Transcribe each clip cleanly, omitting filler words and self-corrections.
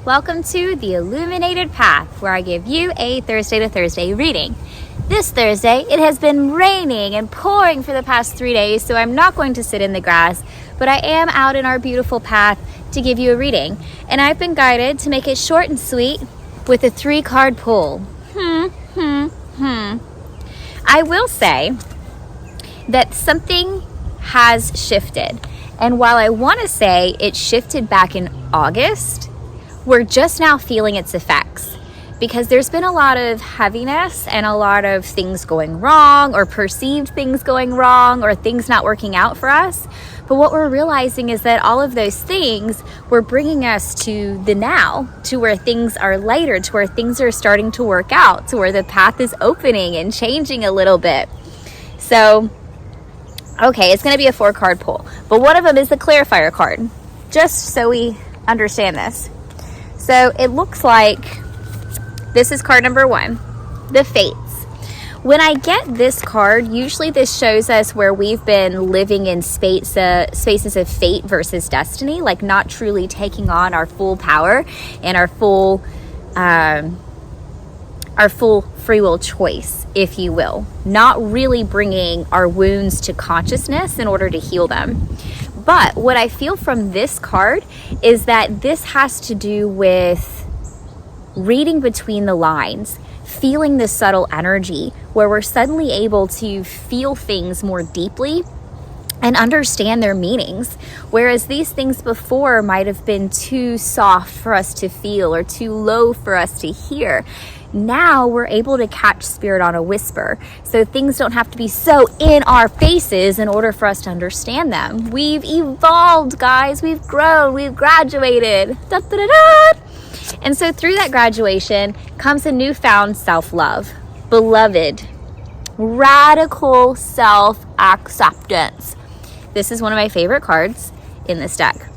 Welcome to the Illuminated Path, where I give you a Thursday to Thursday reading. This Thursday, it has been raining and pouring for the past 3 days, so I'm not going to sit in the grass, but I am out in our beautiful path to give you a reading. And I've been guided to make it short and sweet with a 3-card pull. I will say that something has shifted. And while I want to say it shifted back in August, we're just now feeling its effects because there's been a lot of heaviness and a lot of things going wrong or perceived things going wrong or things not working out for us. But what we're realizing is that all of those things were bringing us to the now, to where things are lighter, to where things are starting to work out, to where the path is opening and changing a little bit. So, okay, it's going to be a 4-card pull, but one of them is the clarifier card, just so we understand this. So it looks like this is card number 1, the Fates. When I get this card, usually this shows us where we've been living in spaces of fate versus destiny, like not truly taking on our full power and our full free will choice, if you will. Not really bringing our wounds to consciousness in order to heal them. But what I feel from this card is that this has to do with reading between the lines, feeling the subtle energy, where we're suddenly able to feel things more deeply and understand their meanings. Whereas these things before might have been too soft for us to feel or too low for us to hear. Now we're able to catch spirit on a whisper. So things don't have to be so in our faces in order for us to understand them. We've evolved, guys. We've grown. We've graduated. Da, da, da, da. And so through that graduation comes a newfound self-love. Beloved, radical self-acceptance. This is one of my favorite cards in this deck.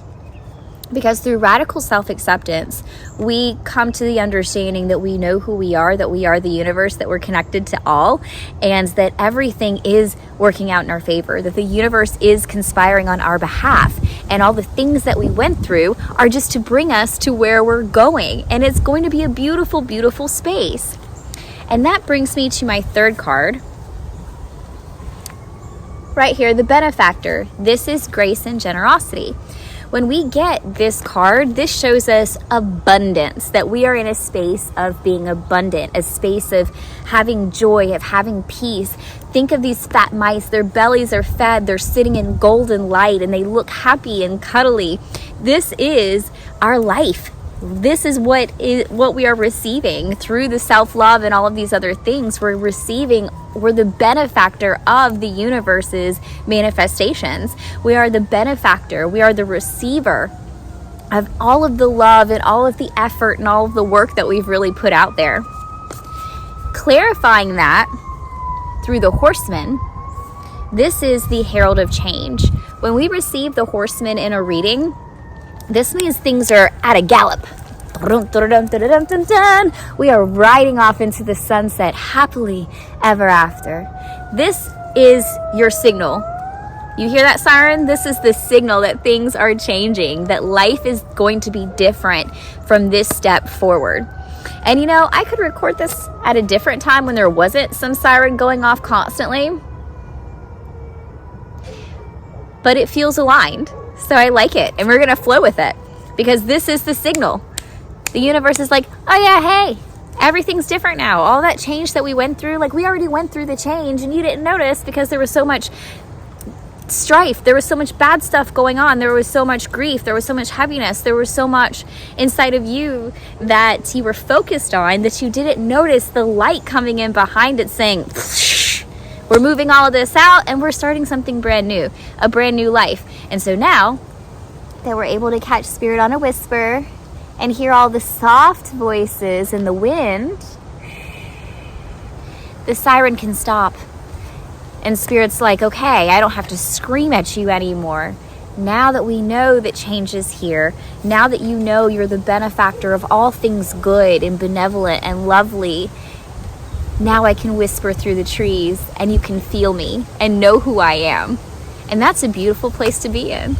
Because through radical self-acceptance, we come to the understanding that we know who we are, that we are the universe, that we're connected to all, and that everything is working out in our favor, that the universe is conspiring on our behalf, and all the things that we went through are just to bring us to where we're going, and it's going to be a beautiful, beautiful space. And that brings me to my 3rd card. Right here, the Benefactor. This is grace and generosity. When we get this card, this shows us abundance, that we are in a space of being abundant, a space of having joy, of having peace. Think of these fat mice, their bellies are fed, they're sitting in golden light, and they look happy and cuddly. This is our life. This is what we are receiving through the self-love and all of these other things. We're the benefactor of the universe's manifestations. We are the benefactor. We are the receiver of all of the love and all of the effort and all of the work that we've really put out there. Clarifying that through the Horseman, this is the Herald of Change. When we receive the Horseman in a reading, this means things are at a gallop. We are riding off into the sunset happily ever after. This is your signal. You hear that siren? This is the signal that things are changing, that life is going to be different from this step forward. And you know, I could record this at a different time when there wasn't some siren going off constantly, but it feels aligned. So I like it, and we're going to flow with it because this is the signal. The universe is like, oh yeah, hey, everything's different now. All that change that we went through, like we already went through the change and you didn't notice because there was so much strife. There was so much bad stuff going on. There was so much grief. There was so much heaviness. There was so much inside of you that you were focused on that you didn't notice the light coming in behind it saying, we're moving all of this out and we're starting something brand new, a brand new life. And so now that we're able to catch spirit on a whisper and hear all the soft voices in the wind, the siren can stop. And spirit's like, okay, I don't have to scream at you anymore. Now that we know that change is here, now that you know you're the benefactor of all things good and benevolent and lovely, now I can whisper through the trees and you can feel me and know who I am. And that's a beautiful place to be in.